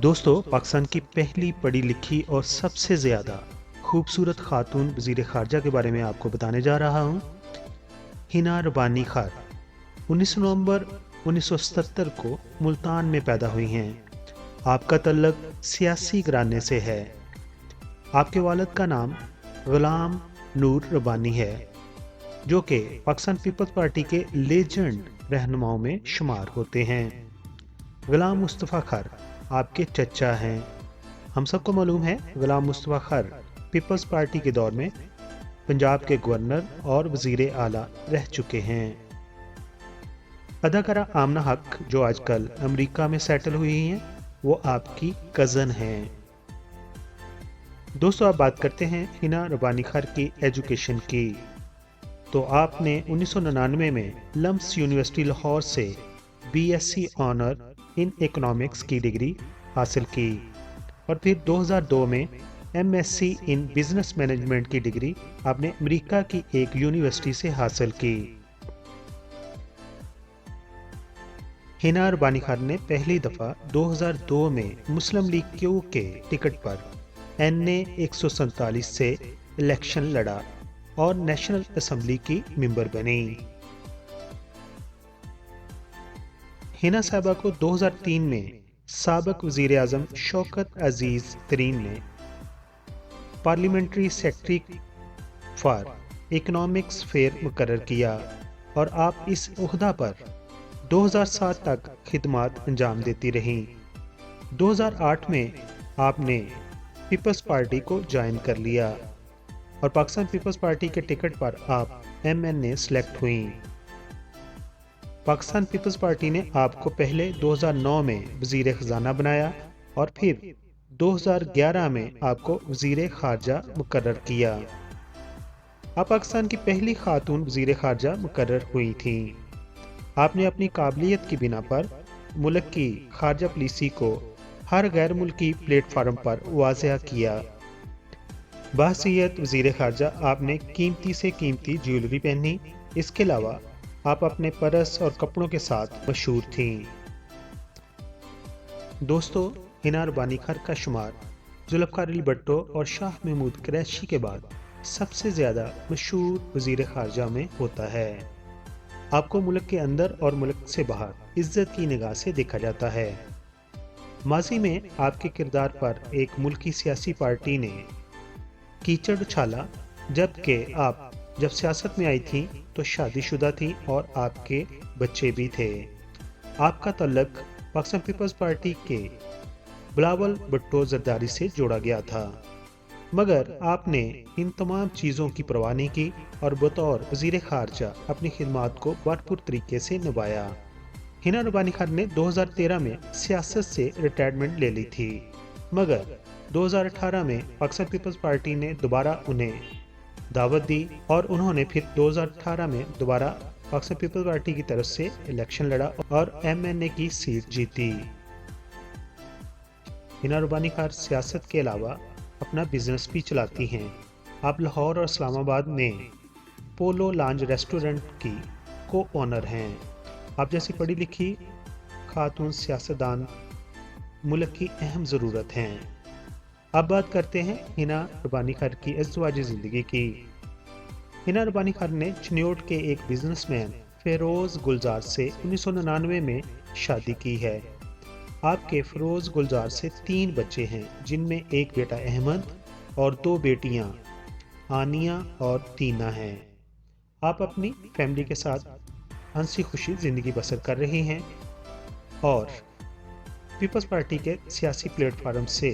दोस्तों, पाकिस्तान की पहली पढ़ी लिखी और सबसे ज़्यादा खूबसूरत खातून वज़ीर ख़ारजा के बारे में आपको बताने जा रहा हूँ। हिना रबानी खार 19 नवंबर 1977 को मुल्तान में पैदा हुई हैं। आपका तल्लक सियासी घराने से है। आपके वालिद का नाम ग़ुलाम नूर रबानी है, जो कि पाकिस्तान पीपल्स पार्टी के लेजेंड रहनुमाओं में शुमार होते हैं। ग़ुलाम मुस्तफ़ा खार आपके चचा हैं। हम सबको मालूम है ग़ुलाम मुस्तफ़ा खार पीपल्स पार्टी के दौर में पंजाब के गवर्नर और वज़ीर आला रह चुके हैं। अदाकारा आमना हक जो आजकल अमेरिका में सेटल हुई हैं, वो आपकी कज़न हैं। दोस्तों, आप बात करते हैं हिना रबानी खार की एजुकेशन की। तो आपने 1999 में लम्स यूनिवर्सिटी लाहौर से बीएससी ऑनर इन इकोनॉमिक्स की डिग्री हासिल की और फिर 2002 में एमएससी इन बिजनेस मैनेजमेंट की डिग्री आपने अमेरिका की एक यूनिवर्सिटी से हासिल की। हिना रबानी खान ने पहली दफ़ा 2002 में मुस्लिम लीग क्यू के टिकट पर NA 147 से इलेक्शन लड़ा और नेशनल असेंबली की मेंबर बनी। हिना साहबा को 2003 में साबिक वज़ीर आज़म शौकत अजीज़ तरीन ने parliamentary secretary for economics fair मुकर्रर किया और आप इस ओहदा पर 2007 तक खिदमात अंजाम देती रहीं। 2008 में आपने पीपल्स पार्टी को ज्वाइन कर लिया और पाकिस्तान पीपल्स पार्टी के टिकट पर आप MNA सेलेक्ट हुई। पाकिस्तान पीपल्स पार्टी ने आपको पहले 2009 में वज़ीर ख़जाना बनाया और फिर 2011 में आपको वज़ीर ख़ारजा मुकर्रर किया। आप पाकिस्तान की पहली खातून वज़ीर ख़ारजा मुकर्रर हुई थी। आपने अपनी काबिलियत की बिना पर मुल्क की ख़ारजा पॉलिसी को हर गैर मुल्की प्लेटफार्म पर वाज़ेह किया। बाहसीयत वज़ीर ख़ारजा आपने कीमती से कीमती ज्वेलरी पहनी। इसके अलावा आप अपने पर्स और कपड़ों के साथ मशहूर थीं। दोस्तों, हिना रबानी खार का शुमार ज़ुल्फ़िकार अली भुट्टो और शाह महमूद कुरैशी के बाद सबसे ज़्यादा मशहूर वज़ीर ख़ारजा में होता है। आपको मुल्क के अंदर और मुल्क से बाहर इज़्ज़त की निगाह से देखा जाता है। माजी में आपके किरदार पर एक मुल्की सियासी पार्टी ने कीचड़ उछाला, जबकि आप जब सियासत में आई थी तो शादीशुदा थी और आपके बच्चे भी थे। आपका तल्लक पाकिस्तान पीपल्स पार्टी के बिलावल भुट्टो जरदारी से जोड़ा गया था, मगर आपने इन तमाम चीज़ों की परवाह नहीं की और बतौर वज़ीर ख़ारजा अपनी खिदमात को भरपूर तरीके से निभाया। हिना रबानी खान ने 2013 में सियासत से रिटायरमेंट ले ली थी, मगर 2018 में पाकिस्तान पीपल्स पार्टी ने दोबारा उन्हें दावत दी और उन्होंने फिर 2018 में दोबारा पाकिस्तान पीपल्स पार्टी की तरफ से इलेक्शन लड़ा और MNA की सीट जीती। हिना रबानी खान सियासत के अलावा अपना बिजनेस भी चलाती हैं। आप लाहौर और इस्लामाबाद में पोलो लॉन्ज रेस्टोरेंट की को ओनर हैं। आप जैसी पढ़ी लिखी खातून सियासतदान मुल्क की अहम ज़रूरत हैं। अब बात करते हैं हिना रबानी खान की अज़वाजी ज़िंदगी की। हिना रबानी खान ने चिन्योट के एक बिजनेसमैन फेरोज़ गुलजार से 1999 में शादी की है। आपके फेरोज़ गुलजार से 3 बच्चे हैं, जिनमें एक बेटा अहमद और 2 बेटियां आनिया और तीना हैं। आप अपनी फैमिली के साथ हंसी खुशी ज़िंदगी बसर कर रही हैं और पीपल्स पार्टी के सियासी प्लेटफार्म से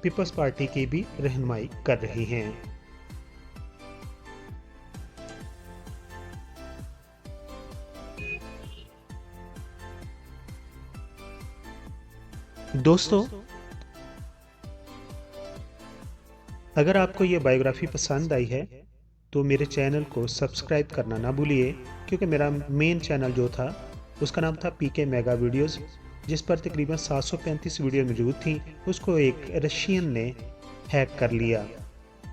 पीपल्स पार्टी की भी रहनुमाई कर रही हैं। दोस्तों, अगर आपको ये बायोग्राफी पसंद आई है तो मेरे चैनल को सब्सक्राइब करना ना भूलिए, क्योंकि मेरा मेन चैनल जो था उसका नाम था PK मेगा वीडियोज़, जिस पर तकरीबन 735 वीडियो मौजूद थी। उसको एक रशियन ने हैक कर लिया।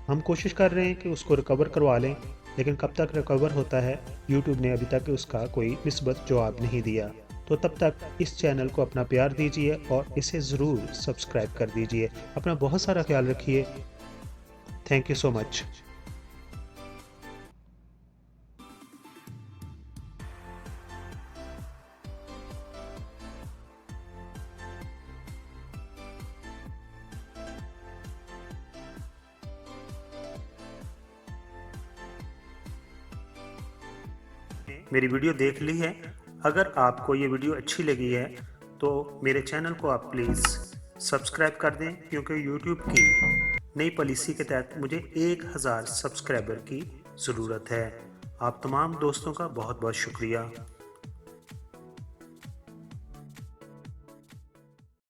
हम कोशिश कर रहे हैं कि उसको रिकवर करवा लें, लेकिन कब तक रिकवर होता है, यूट्यूब ने अभी तक उसका कोई मिस्बत जवाब नहीं दिया। तो तब तक इस चैनल को अपना प्यार दीजिए और इसे ज़रूर सब्सक्राइब कर दीजिए। अपना बहुत सारा ख्याल रखिए। Thank you so much. मेरी वीडियो देख ली है। अगर आपको ये वीडियो अच्छी लगी है तो मेरे चैनल को आप प्लीज़ सब्सक्राइब कर दें, क्योंकि YouTube की नई पॉलिसी के तहत मुझे 1000 सब्सक्राइबर की ज़रूरत है। आप तमाम दोस्तों का बहुत बहुत शुक्रिया।